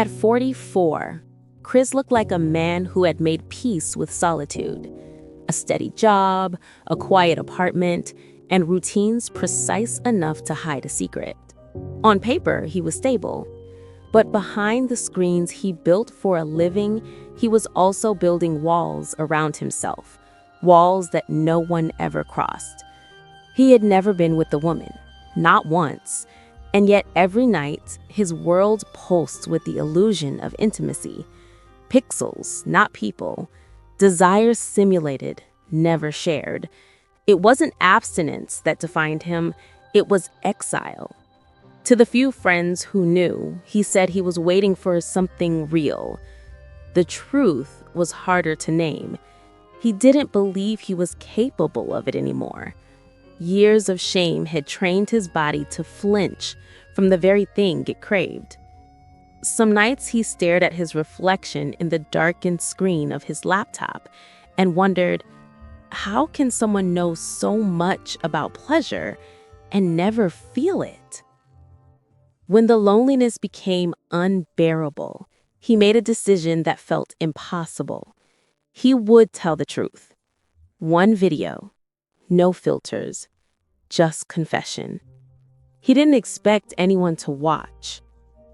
At 44, Chris looked like a man who had made peace with solitude. A steady job, a quiet apartment, and routines precise enough to hide a secret. On paper, he was stable. But behind the screens he built for a living, he was also building walls around himself, walls that no one ever crossed. He had never been with a woman, not once, and yet every night his world pulsed with the illusion of intimacy. Pixels, not people. Desires simulated, never shared. It wasn't abstinence that defined him, it was exile. To the few friends who knew, he said he was waiting for something real. The truth was harder to name. He didn't believe he was capable of it anymore. Years of shame had trained his body to flinch from the very thing it craved. Some nights he stared at his reflection in the darkened screen of his laptop and wondered, how can someone know so much about pleasure and never feel it? When the loneliness became unbearable, he made a decision that felt impossible. He would tell the truth. One video, no filters, just confession. He didn't expect anyone to watch.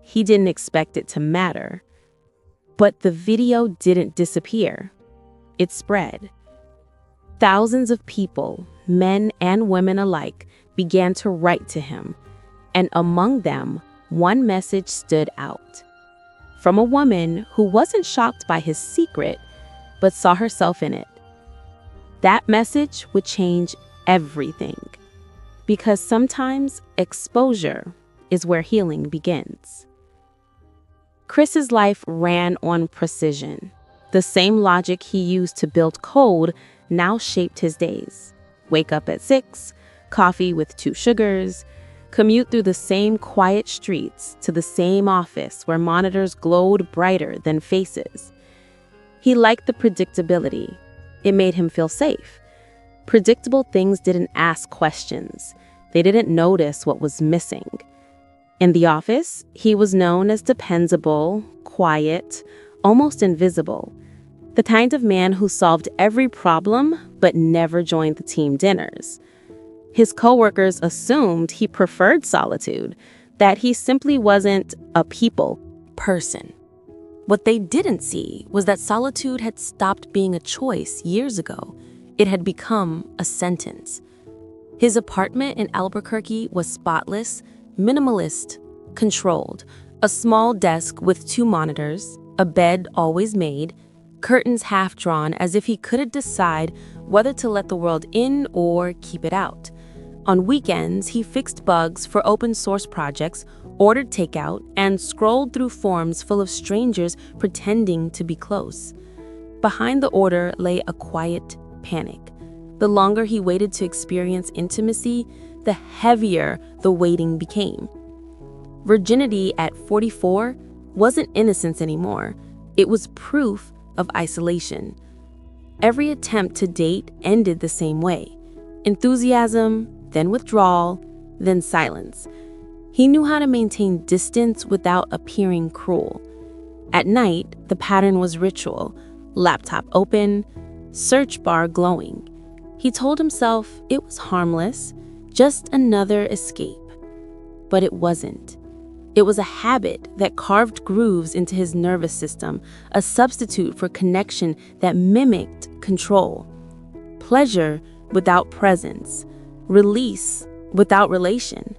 He didn't expect it to matter. But the video didn't disappear. It spread. Thousands of people, men and women alike, began to write to him. And among them, one message stood out. From a woman who wasn't shocked by his secret, but saw herself in it. That message would change everything. Because sometimes exposure is where healing begins. Chris's life ran on precision. The same logic he used to build code now shaped his days. Wake up at 6, coffee with 2 sugars, commute through the same quiet streets to the same office where monitors glowed brighter than faces. He liked the predictability. It made him feel safe. Predictable things didn't ask questions. They didn't notice what was missing. In the office, he was known as dependable, quiet, almost invisible. The kind of man who solved every problem but never joined the team dinners. His coworkers assumed he preferred solitude, that he simply wasn't a people person. What they didn't see was that solitude had stopped being a choice years ago. It had become a sentence. His apartment in Albuquerque was spotless, minimalist, controlled. A small desk with 2 monitors, a bed always made, curtains half drawn as if he couldn't decide whether to let the world in or keep it out. On weekends, he fixed bugs for open source projects, ordered takeout, and scrolled through forums full of strangers pretending to be close. Behind the order lay a quiet panic. The longer he waited to experience intimacy, the heavier the waiting became. Virginity at 44 wasn't innocence anymore. It was proof of isolation. Every attempt to date ended the same way. Enthusiasm, then withdrawal, then silence. He knew how to maintain distance without appearing cruel. At night, the pattern was ritual. Laptop open, search bar glowing. He told himself it was harmless, just another escape. But it wasn't. It was a habit that carved grooves into his nervous system, a substitute for connection that mimicked control. Pleasure without presence, release without relation.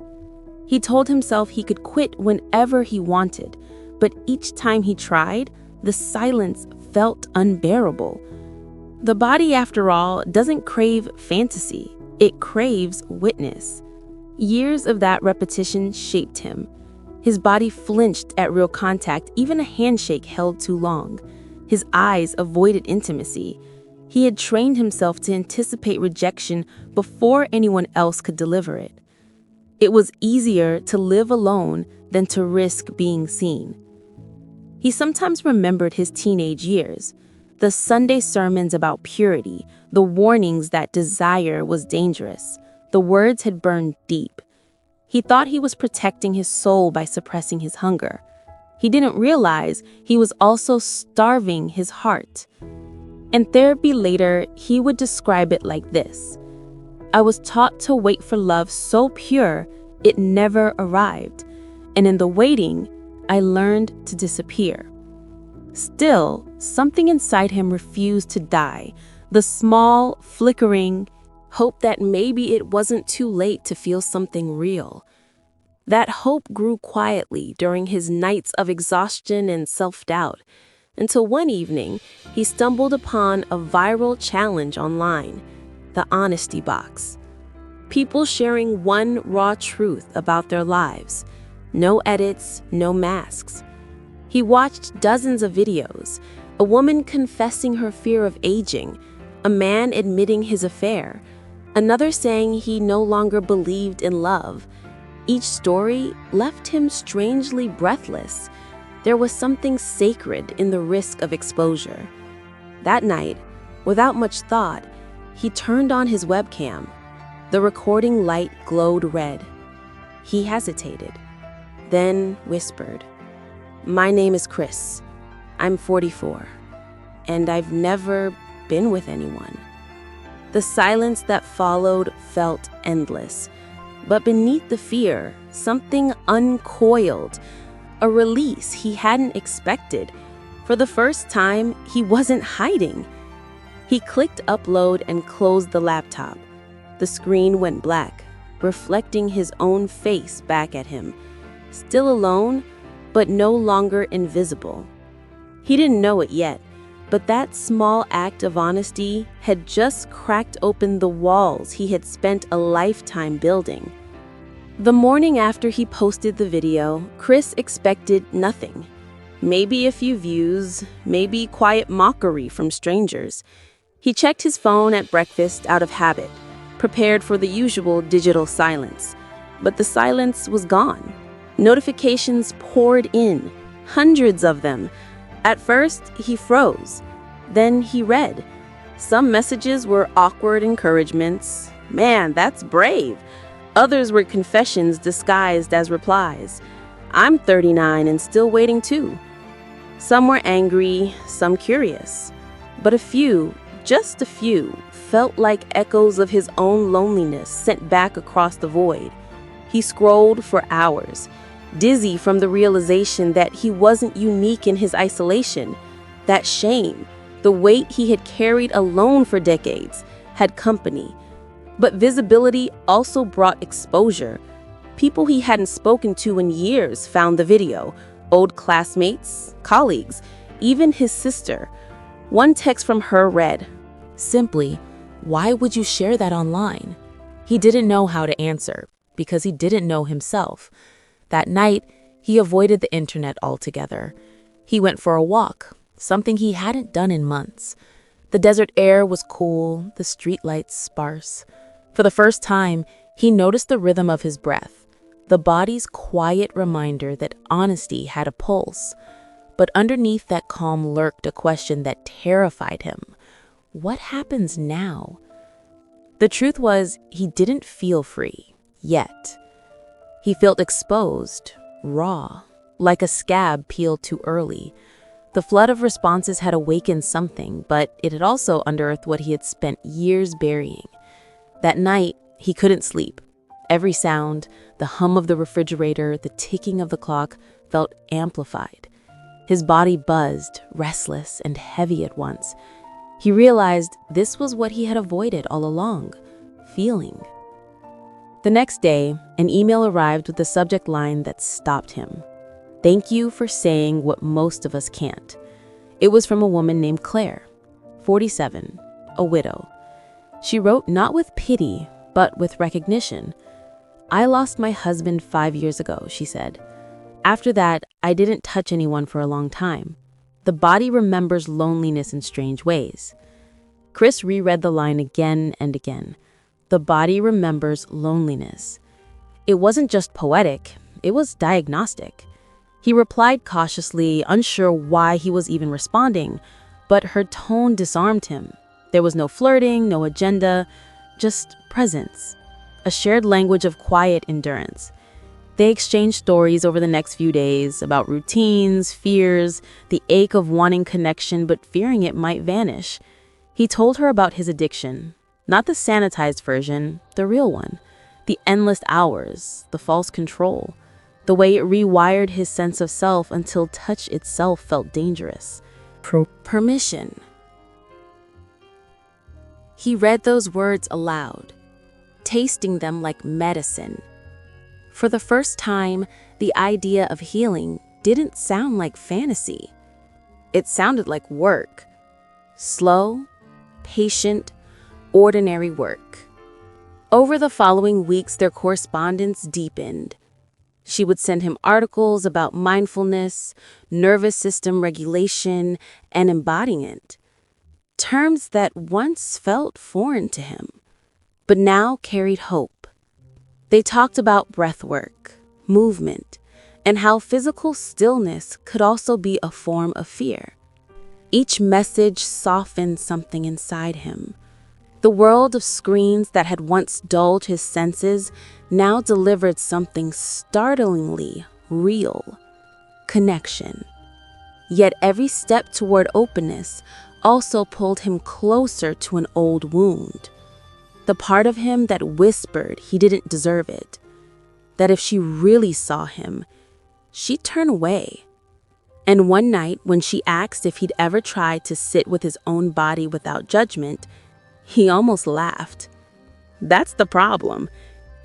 He told himself he could quit whenever he wanted, but each time he tried, the silence felt unbearable. The body, after all, doesn't crave fantasy. It craves witness. Years of that repetition shaped him. His body flinched at real contact, even a handshake held too long. His eyes avoided intimacy. He had trained himself to anticipate rejection before anyone else could deliver it. It was easier to live alone than to risk being seen. He sometimes remembered his teenage years, the Sunday sermons about purity, the warnings that desire was dangerous. The words had burned deep. He thought he was protecting his soul by suppressing his hunger. He didn't realize he was also starving his heart. In therapy later, he would describe it like this: I was taught to wait for love so pure it never arrived, and in the waiting, I learned to disappear. Still, something inside him refused to die, the small, flickering hope that maybe it wasn't too late to feel something real. That hope grew quietly during his nights of exhaustion and self-doubt, until one evening, he stumbled upon a viral challenge online, the honesty box. People sharing one raw truth about their lives. No edits, no masks. He watched dozens of videos, a woman confessing her fear of aging, a man admitting his affair, another saying he no longer believed in love. Each story left him strangely breathless. There was something sacred in the risk of exposure. That night, without much thought, he turned on his webcam. The recording light glowed red. He hesitated, then whispered, "My name is Chris. I'm 44, and I've never been with anyone." The silence that followed felt endless, but beneath the fear, something uncoiled, a release he hadn't expected. For the first time, he wasn't hiding. He clicked upload and closed the laptop. The screen went black, reflecting his own face back at him. Still alone, but no longer invisible. He didn't know it yet, but that small act of honesty had just cracked open the walls he had spent a lifetime building. The morning after he posted the video, Chris expected nothing. Maybe a few views, maybe quiet mockery from strangers. He checked his phone at breakfast out of habit, prepared for the usual digital silence. But the silence was gone. Notifications poured in, hundreds of them. At first, he froze. Then he read. Some messages were awkward encouragements. "Man, that's brave." Others were confessions disguised as replies. "I'm 39 and still waiting too." Some were angry, some curious. But a few, just a few, felt like echoes of his own loneliness sent back across the void. He scrolled for hours, dizzy from the realization that he wasn't unique in his isolation. That shame, the weight he had carried alone for decades, had company. But visibility also brought exposure. People he hadn't spoken to in years found the video. Old classmates, colleagues, even his sister. One text from her read, simply, "Why would you share that online?" He didn't know how to answer because he didn't know himself. That night, he avoided the internet altogether. He went for a walk, something he hadn't done in months. The desert air was cool, the streetlights sparse. For the first time, he noticed the rhythm of his breath, the body's quiet reminder that honesty had a pulse. But underneath that calm lurked a question that terrified him. What happens now? The truth was, he didn't feel free, yet. He felt exposed, raw, like a scab peeled too early. The flood of responses had awakened something, but it had also unearthed what he had spent years burying. That night, he couldn't sleep. Every sound, the hum of the refrigerator, the ticking of the clock, felt amplified. His body buzzed, restless and heavy at once. He realized this was what he had avoided all along, feeling. The next day, an email arrived with the subject line that stopped him. "Thank you for saying what most of us can't." It was from a woman named Claire, 47, a widow. She wrote not with pity, but with recognition. "I lost my husband 5 years ago," she said. "After that, I didn't touch anyone for a long time. The body remembers loneliness in strange ways." Chris reread the line again and again. The body remembers loneliness. It wasn't just poetic, it was diagnostic. He replied cautiously, unsure why he was even responding, but her tone disarmed him. There was no flirting, no agenda, just presence, a shared language of quiet endurance. They exchanged stories over the next few days about routines, fears, the ache of wanting connection but fearing it might vanish. He told her about his addiction, not the sanitized version, the real one. The endless hours, the false control, the way it rewired his sense of self until touch itself felt dangerous. Permission. He read those words aloud, tasting them like medicine. For the first time, the idea of healing didn't sound like fantasy. It sounded like work. Slow, patient, ordinary work. Over the following weeks, their correspondence deepened. She would send him articles about mindfulness, nervous system regulation, and embodiment. Terms that once felt foreign to him, but now carried hope. They talked about breath work, movement, and how physical stillness could also be a form of fear. Each message softened something inside him. The world of screens that had once dulled his senses now delivered something startlingly real: connection. Yet every step toward openness also pulled him closer to an old wound. The part of him that whispered he didn't deserve it. That if she really saw him, she'd turn away. And one night, when she asked if he'd ever tried to sit with his own body without judgment, he almost laughed. "That's the problem.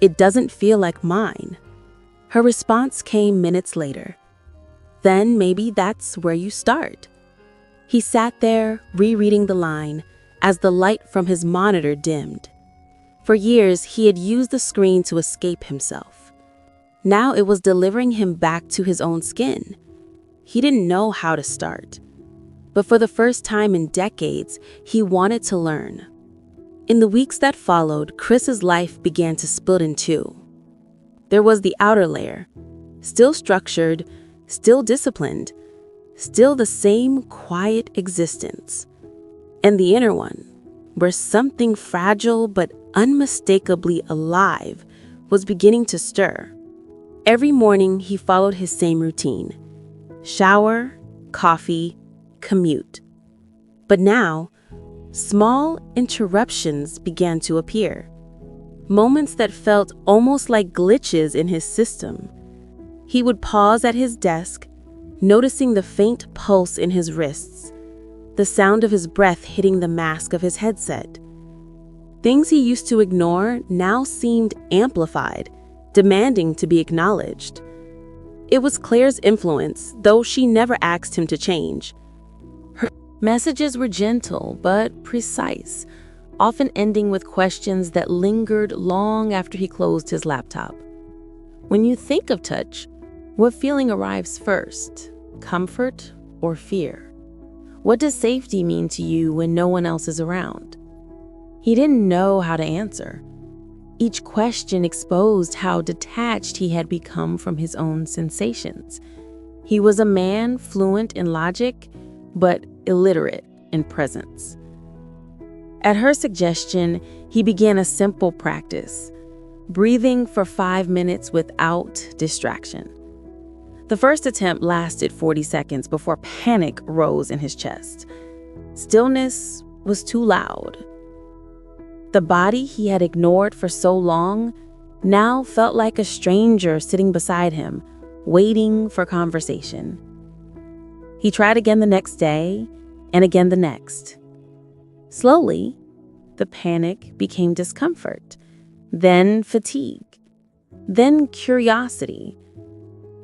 It doesn't feel like mine." Her response came minutes later. "Then maybe that's where you start." He sat there, rereading the line, as the light from his monitor dimmed. For years, he had used the screen to escape himself. Now it was delivering him back to his own skin. He didn't know how to start. But for the first time in decades, he wanted to learn. In the weeks that followed, Chris's life began to split in two. There was the outer layer, still structured, still disciplined, still the same quiet existence. And the inner one, where something fragile but unmistakably alive was beginning to stir. Every morning, he followed his same routine: shower, coffee, commute. But now, small interruptions began to appear. Moments that felt almost like glitches in his system. He would pause at his desk, noticing the faint pulse in his wrists, the sound of his breath hitting the mask of his headset. Things he used to ignore now seemed amplified, demanding to be acknowledged. It was Claire's influence, though she never asked him to change. Her messages were gentle but precise, often ending with questions that lingered long after he closed his laptop. When you think of touch, what feeling arrives first? Comfort or fear? What does safety mean to you when no one else is around? He didn't know how to answer. Each question exposed how detached he had become from his own sensations. He was a man fluent in logic, but illiterate in presence. At her suggestion, he began a simple practice: breathing for 5 minutes without distraction. The first attempt lasted 40 seconds before panic rose in his chest. Stillness was too loud. The body he had ignored for so long now felt like a stranger sitting beside him, waiting for conversation. He tried again the next day, and again the next. Slowly, the panic became discomfort, then fatigue, then curiosity.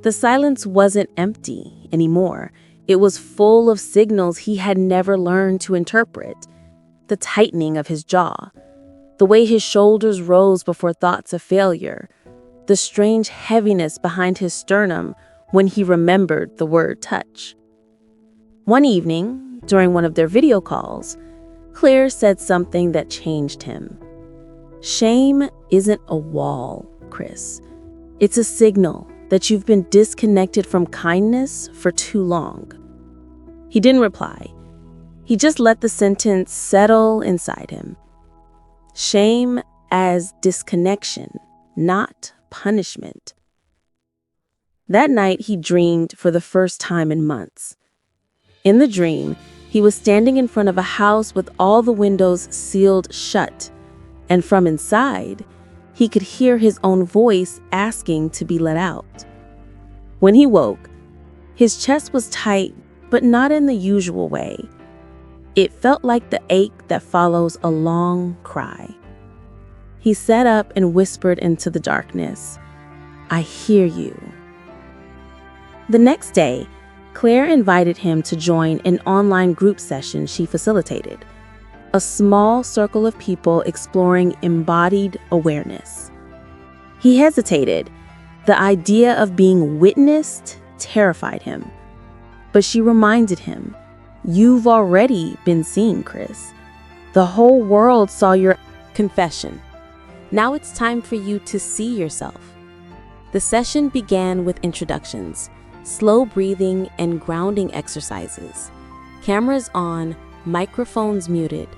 The silence wasn't empty anymore. It was full of signals he had never learned to interpret. The tightening of his jaw, the way his shoulders rose before thoughts of failure, the strange heaviness behind his sternum when he remembered the word touch. One evening, during one of their video calls, Claire said something that changed him. "Shame isn't a wall, Chris. It's a signal that you've been disconnected from kindness for too long." He didn't reply. He just let the sentence settle inside him. Shame as disconnection, not punishment. That night, he dreamed for the first time in months. In the dream, he was standing in front of a house with all the windows sealed shut, and from inside, he could hear his own voice asking to be let out. When he woke, his chest was tight, but not in the usual way. It felt like the ache that follows a long cry. He sat up and whispered into the darkness, "I hear you." The next day, Claire invited him to join an online group session she facilitated, a small circle of people exploring embodied awareness. He hesitated. The idea of being witnessed terrified him. But she reminded him, "You've already been seen, Chris. The whole world saw your confession. Now it's time for you to see yourself." The session began with introductions, slow breathing, and grounding exercises. Cameras on, microphones muted.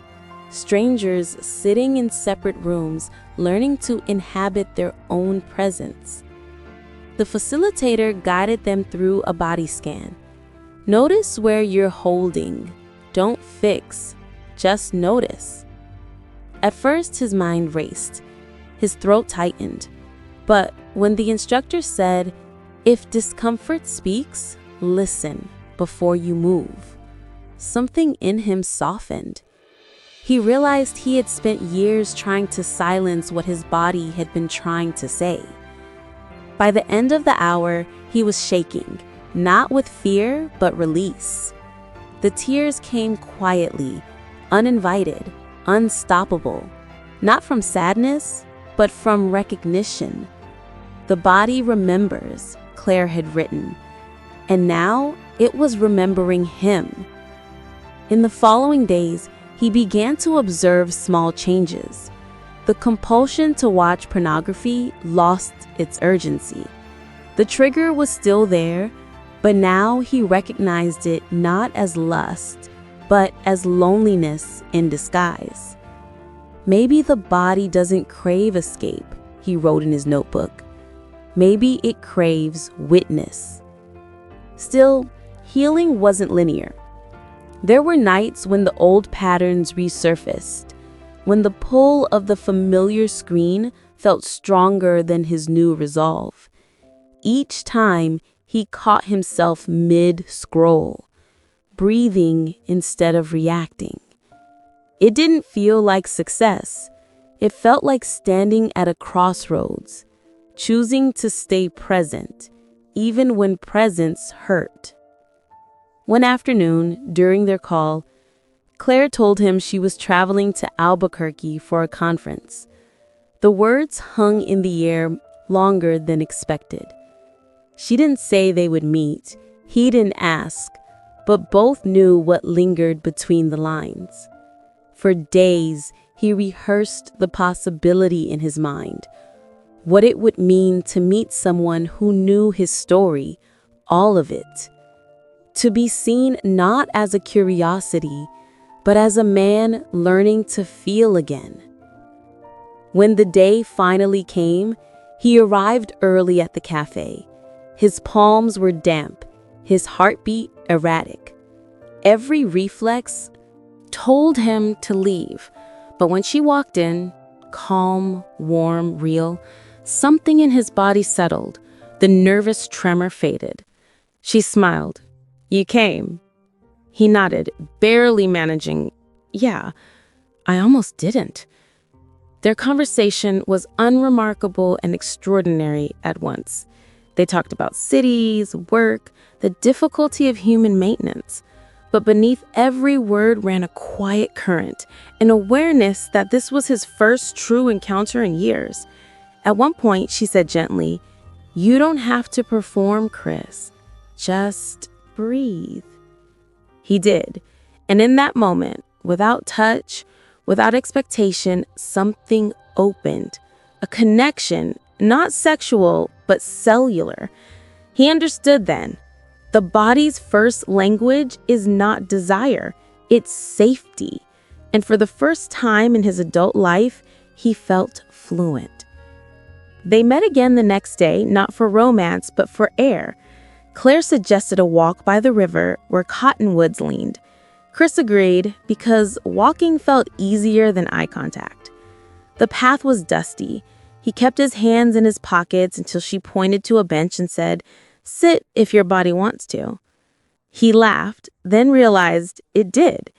Strangers sitting in separate rooms, learning to inhabit their own presence. The facilitator guided them through a body scan. Notice where you're holding. Don't fix. Just notice. At first, his mind raced. His throat tightened. But when the instructor said, "If discomfort speaks, listen before you move," something in him softened. He realized he had spent years trying to silence what his body had been trying to say. By the end of the hour, he was shaking, not with fear, but release. The tears came quietly, uninvited, unstoppable, not from sadness, but from recognition. The body remembers, Claire had written, and now it was remembering him. In the following days, he began to observe small changes. The compulsion to watch pornography lost its urgency. The trigger was still there, but now he recognized it not as lust, but as loneliness in disguise. Maybe the body doesn't crave escape, he wrote in his notebook. Maybe it craves witness. Still, healing wasn't linear. There were nights when the old patterns resurfaced, when the pull of the familiar screen felt stronger than his new resolve. Each time, he caught himself mid-scroll, breathing instead of reacting. It didn't feel like success. It felt like standing at a crossroads, choosing to stay present, even when presence hurt. One afternoon, during their call, Claire told him she was traveling to Albuquerque for a conference. The words hung in the air longer than expected. She didn't say they would meet. He didn't ask, but both knew what lingered between the lines. For days, he rehearsed the possibility in his mind, what it would mean to meet someone who knew his story, all of it. To be seen not as a curiosity, but as a man learning to feel again. When the day finally came, he arrived early at the cafe. His palms were damp, his heartbeat erratic. Every reflex told him to leave, but when she walked in, calm, warm, real, something in his body settled. The nervous tremor faded. She smiled. "You came?" He nodded, barely managing, "Yeah, I almost didn't." Their conversation was unremarkable and extraordinary at once. They talked about cities, work, the difficulty of human maintenance. But beneath every word ran a quiet current, an awareness that this was his first true encounter in years. At one point, she said gently, "You don't have to perform, Chris. Just breathe." He did. And in that moment, without touch, without expectation, something opened. A connection, not sexual, but cellular. He understood then. The body's first language is not desire, it's safety. And for the first time in his adult life, he felt fluent. They met again the next day, not for romance, but for air. Claire suggested a walk by the river where cottonwoods leaned. Chris agreed because walking felt easier than eye contact. The path was dusty. He kept his hands in his pockets until she pointed to a bench and said, "Sit if your body wants to." He laughed, then realized it did.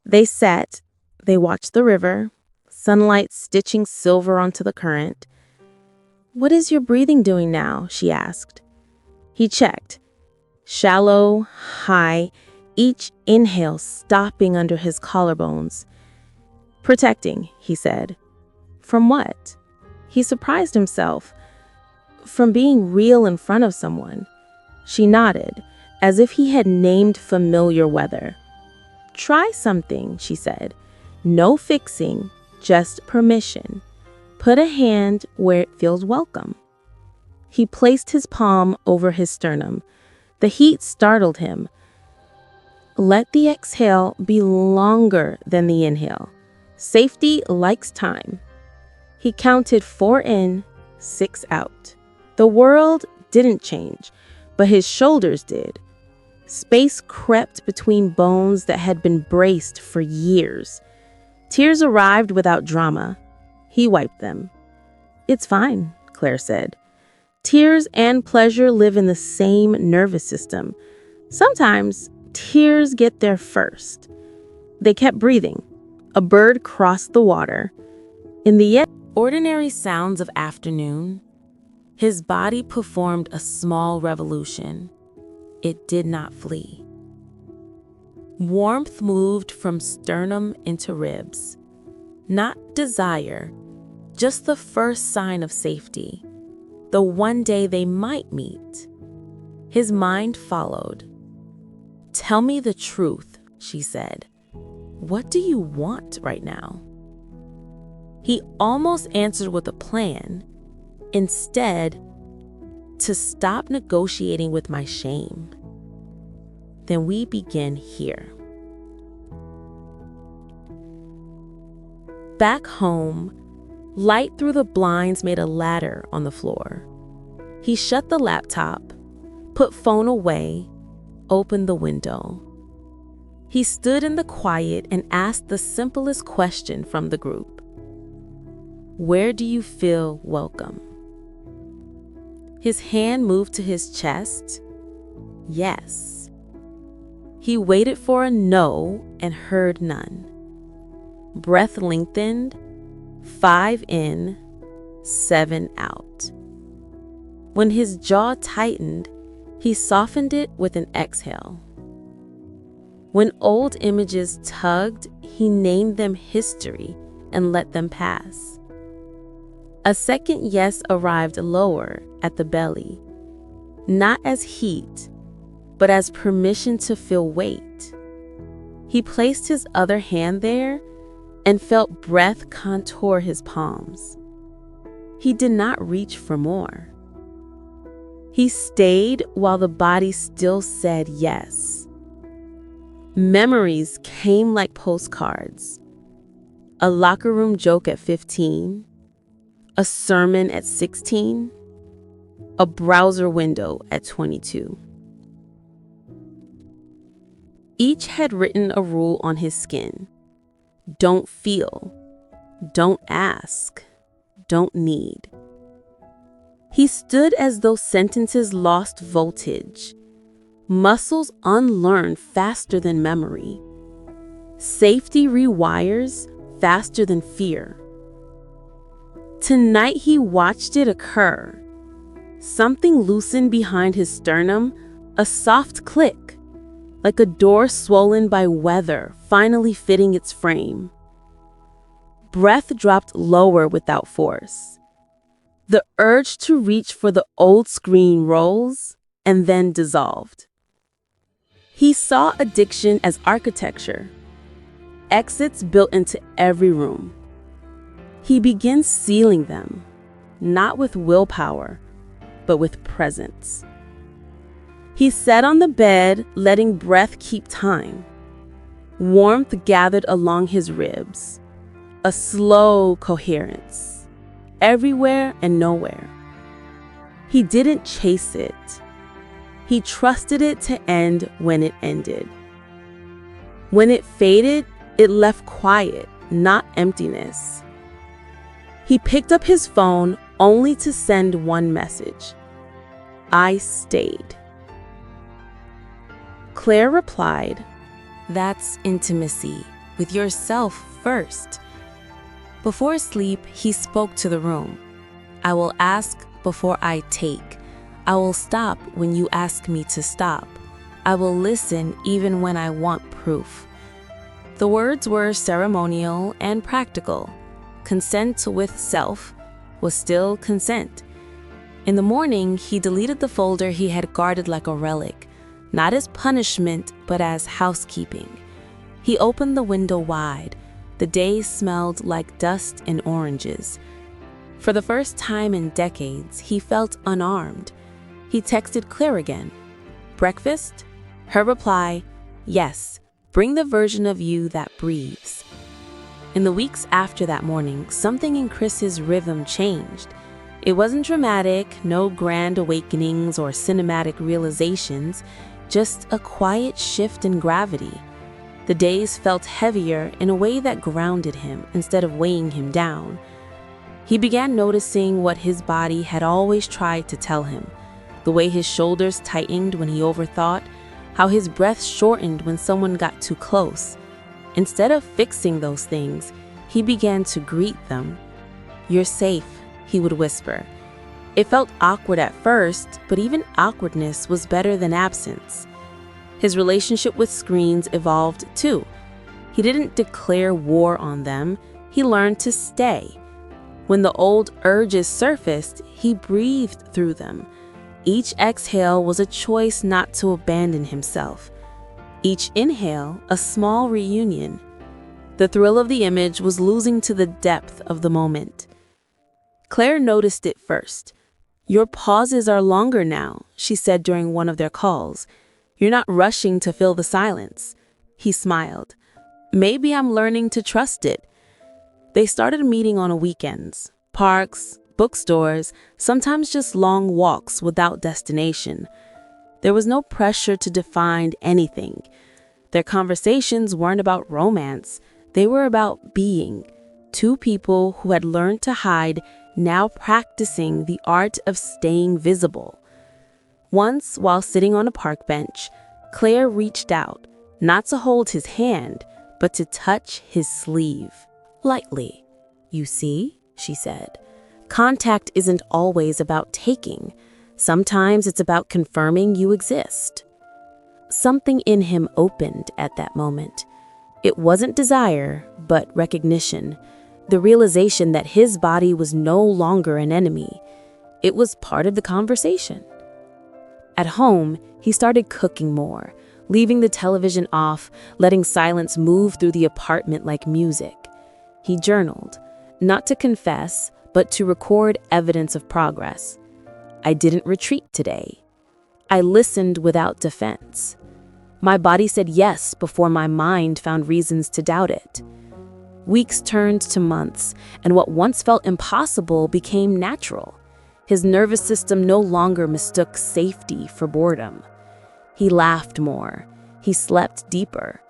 They sat. They watched the river, sunlight stitching silver onto the current. "What is your breathing doing now?" she asked. He checked. Shallow, high, each inhale stopping under his collarbones. "Protecting," he said. "From what?" He surprised himself. "From being real in front of someone." She nodded, as if he had named familiar weather. "Try something," she said. "No fixing, just permission. Put a hand where it feels welcome." He placed his palm over his sternum. The heat startled him. Let the exhale be longer than the inhale. Safety likes time. He counted 4 in, 6 out. The world didn't change, but his shoulders did. Space crept between bones that had been braced for years. Tears arrived without drama. He wiped them. "It's fine," Claire said. Tears and pleasure live in the same nervous system. Sometimes tears get there first. They kept breathing. A bird crossed the water. In the ordinary sounds of afternoon, his body performed a small revolution. It did not flee. Warmth moved from sternum into ribs. Not desire, just the first sign of safety. The one day they might meet. His mind followed. "Tell me the truth," she said. "What do you want right now?" He almost answered with a plan. Instead, to stop negotiating with my shame. Then we begin here. Back home, light through the blinds made a ladder on the floor. He shut the laptop, put phone away, opened the window. He stood in the quiet and asked the simplest question from the group. "Where do you feel welcome?" His hand moved to his chest. Yes. He waited for a no and heard none. Breath lengthened, 5 in, 7 out. When his jaw tightened, he softened it with an exhale. When old images tugged, he named them history and let them pass. A second yes arrived lower at the belly, not as heat, but as permission to feel weight. He placed his other hand there and felt breath contour his palms. He did not reach for more. He stayed while the body still said yes. Memories came like postcards. A locker room joke at 15, a sermon at 16, a browser window at 22. Each had written a rule on his skin. Don't feel, don't ask, don't need. He stood as though sentences lost voltage, muscles unlearned faster than memory. Safety rewires faster than fear. Tonight he watched it occur. Something loosened behind his sternum, a soft click, like a door swollen by weather finally fitting its frame. Breath dropped lower without force. The urge to reach for the old screen rose and then dissolved. He saw addiction as architecture, exits built into every room. He began sealing them, not with willpower, but with presence. He sat on the bed, letting breath keep time. Warmth gathered along his ribs, a slow coherence. everywhere and nowhere. He didn't chase it. He trusted it to end when it ended. When it faded, it left quiet, not emptiness. He picked up his phone only to send one message: "I stayed." Claire replied, "That's intimacy, with yourself first." Before sleep, he spoke to the room. "I will ask before I take. I will stop when you ask me to stop. I will listen even when I want proof." The words were ceremonial and practical. Consent with self was still consent. In the morning, he deleted the folder he had guarded like a relic, not as punishment, but as housekeeping. He opened the window wide. The day smelled like dust and oranges. For the first time in decades, he felt unarmed. He texted Claire again. "Breakfast?" Her reply, "Yes, bring the version of you that breathes." In the weeks after that morning, something in Chris's rhythm changed. It wasn't dramatic, no grand awakenings or cinematic realizations, just a quiet shift in gravity. The days felt heavier in a way that grounded him instead of weighing him down. He began noticing what his body had always tried to tell him: the way his shoulders tightened when he overthought, how his breath shortened when someone got too close. Instead of fixing those things, he began to greet them. "You're safe," he would whisper. It felt awkward at first, but even awkwardness was better than absence. His relationship with screens evolved too. He didn't declare war on them, he learned to stay. When the old urges surfaced, he breathed through them. Each exhale was a choice not to abandon himself. Each inhale, a small reunion. The thrill of the image was losing to the depth of the moment. Claire noticed it first. "Your pauses are longer now," she said during one of their calls. "You're not rushing to fill the silence." He smiled. "Maybe I'm learning to trust it." They started meeting on weekends, parks, bookstores, sometimes just long walks without destination. There was no pressure to define anything. Their conversations weren't about romance. They were about being. Two people who had learned to hide, now practicing the art of staying visible. Once, while sitting on a park bench, Claire reached out, not to hold his hand, but to touch his sleeve. Lightly. "You see," she said, "contact isn't always about taking. Sometimes it's about confirming you exist." Something in him opened at that moment. It wasn't desire, but recognition. The realization that his body was no longer an enemy. It was part of the conversation. At home, he started cooking more, leaving the television off, letting silence move through the apartment like music. He journaled, not to confess, but to record evidence of progress. "I didn't retreat today. I listened without defense. My body said yes before my mind found reasons to doubt it." Weeks turned to months, and what once felt impossible became natural. His nervous system no longer mistook safety for boredom. He laughed more. He slept deeper.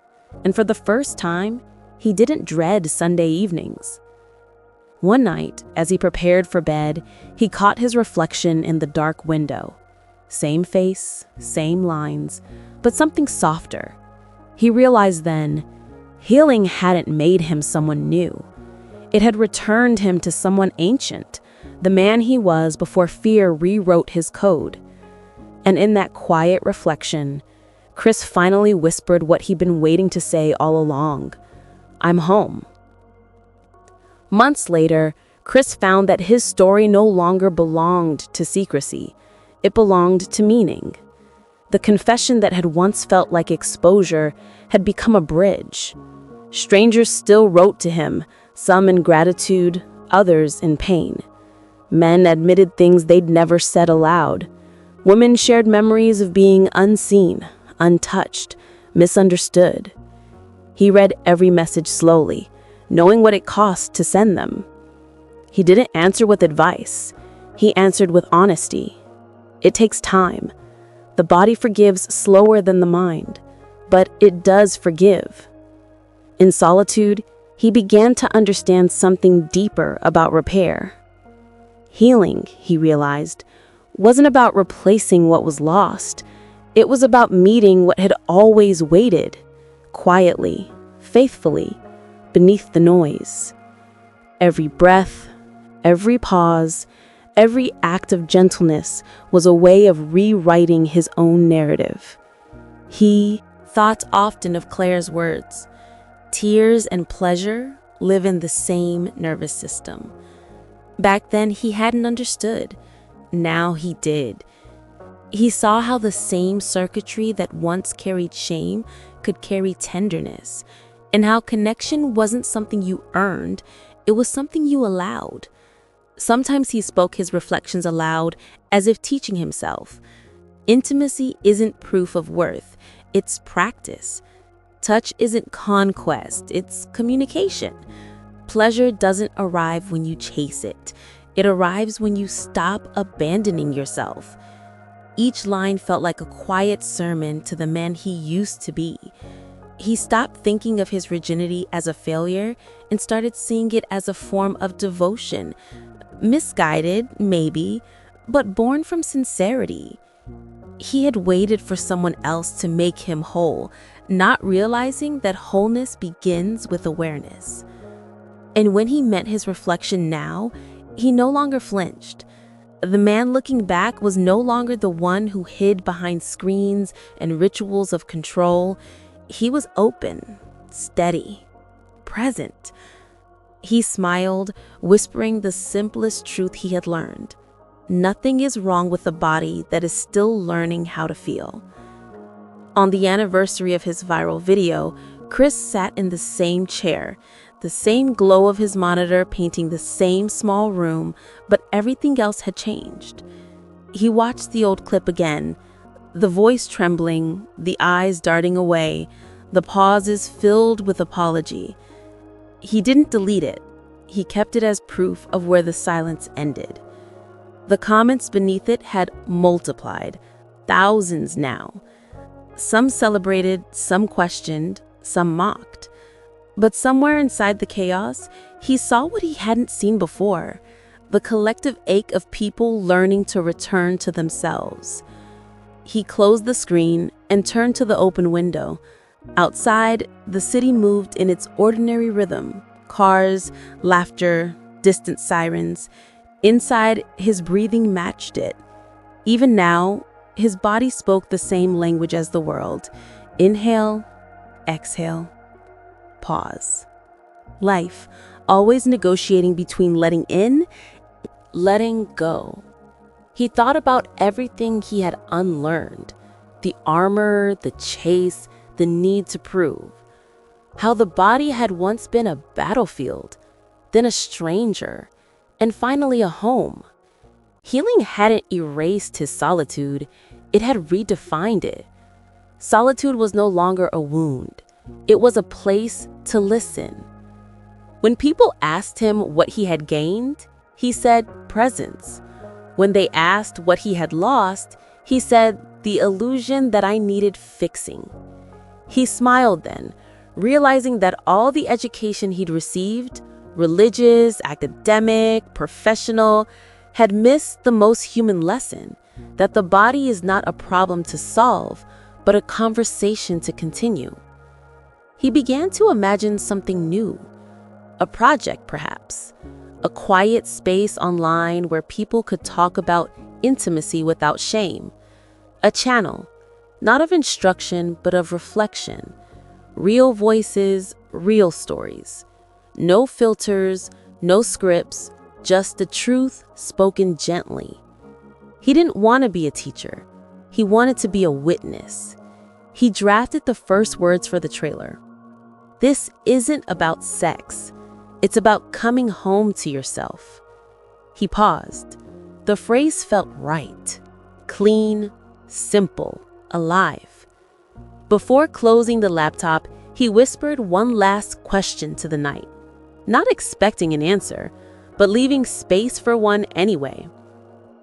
And for the first time, he didn't dread Sunday evenings. One night, as he prepared for bed, he caught his reflection in the dark window. Same face, same lines, but something softer. He realized then, healing hadn't made him someone new. It had returned him to someone ancient, the man he was before fear rewrote his code. And in that quiet reflection, Chris finally whispered what he'd been waiting to say all along: "I'm home." Months later, Chris found that his story no longer belonged to secrecy. It belonged to meaning. The confession that had once felt like exposure had become a bridge. Strangers still wrote to him, some in gratitude, others in pain. Men admitted things they'd never said aloud. Women shared memories of being unseen, untouched, misunderstood. He read every message slowly, knowing what it cost to send them. He didn't answer with advice. He answered with honesty. It takes time. The body forgives slower than the mind, but it does forgive. In solitude, he began to understand something deeper about repair. Healing, he realized, wasn't about replacing what was lost. It was about meeting what had always waited, quietly, faithfully, beneath the noise. Every breath, every pause, every act of gentleness was a way of rewriting his own narrative. He thought often of Claire's words. Tears and pleasure live in the same nervous system. Back then, he hadn't understood. Now he did. He saw how the same circuitry that once carried shame could carry tenderness, and how connection wasn't something you earned, it was something you allowed. Sometimes he spoke his reflections aloud, as if teaching himself. Intimacy isn't proof of worth, it's practice. Touch isn't conquest, it's communication. Pleasure doesn't arrive when you chase it. It arrives when you stop abandoning yourself. Each line felt like a quiet sermon to the man he used to be. He stopped thinking of his virginity as a failure and started seeing it as a form of devotion. Misguided, maybe, but born from sincerity. He had waited for someone else to make him whole, not realizing that wholeness begins with awareness. And when he met his reflection now, he no longer flinched. The man looking back was no longer the one who hid behind screens and rituals of control. He was open, steady, present. He smiled, whispering the simplest truth he had learned. Nothing is wrong with a body that is still learning how to feel. On the anniversary of his viral video, Chris sat in the same chair, the same glow of his monitor painting the same small room, but everything else had changed. He watched the old clip again, the voice trembling, the eyes darting away, the pauses filled with apology. He didn't delete it. He kept it as proof of where the silence ended. The comments beneath it had multiplied, thousands now. Some celebrated, some questioned, some mocked. But somewhere inside the chaos, he saw what he hadn't seen before, the collective ache of people learning to return to themselves. He closed the screen and turned to the open window. Outside, the city moved in its ordinary rhythm, cars, laughter, distant sirens. Inside, his breathing matched it. Even now, his body spoke the same language as the world. Inhale, exhale, pause. Life, always negotiating between letting in, letting go. He thought about everything he had unlearned, the armor, the chase, the need to prove. How the body had once been a battlefield, then a stranger, and finally a home. Healing hadn't erased his solitude, it had redefined it. Solitude was no longer a wound. It was a place to listen. When people asked him what he had gained, he said presence. When they asked what he had lost, he said the illusion that I needed fixing. He smiled then, realizing that all the education he'd received, religious, academic, professional, had missed the most human lesson, that the body is not a problem to solve, but a conversation to continue. He began to imagine something new, a project perhaps, a quiet space online where people could talk about intimacy without shame, a channel, not of instruction, but of reflection, real voices, real stories, no filters, no scripts, just the truth spoken gently. He didn't want to be a teacher. He wanted to be a witness. He drafted the first words for the trailer. This isn't about sex. It's about coming home to yourself. He paused. The phrase felt right, clean, simple, alive. Before closing the laptop, he whispered one last question to the night, not expecting an answer, but leaving space for one anyway.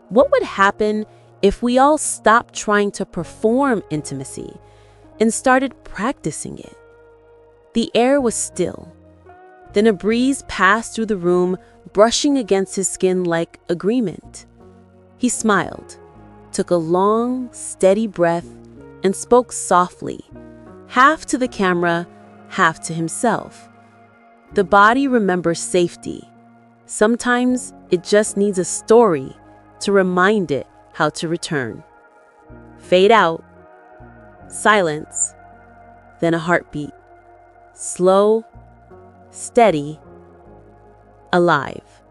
What would happen if we all stopped trying to perform intimacy and started practicing it? The air was still. Then a breeze passed through the room, brushing against his skin like agreement. He smiled, took a long, steady breath, and spoke softly, half to the camera, half to himself. The body remembers safety. Sometimes it just needs a story to remind it how to return. Fade out. Silence. Then a heartbeat. Slow, steady, alive.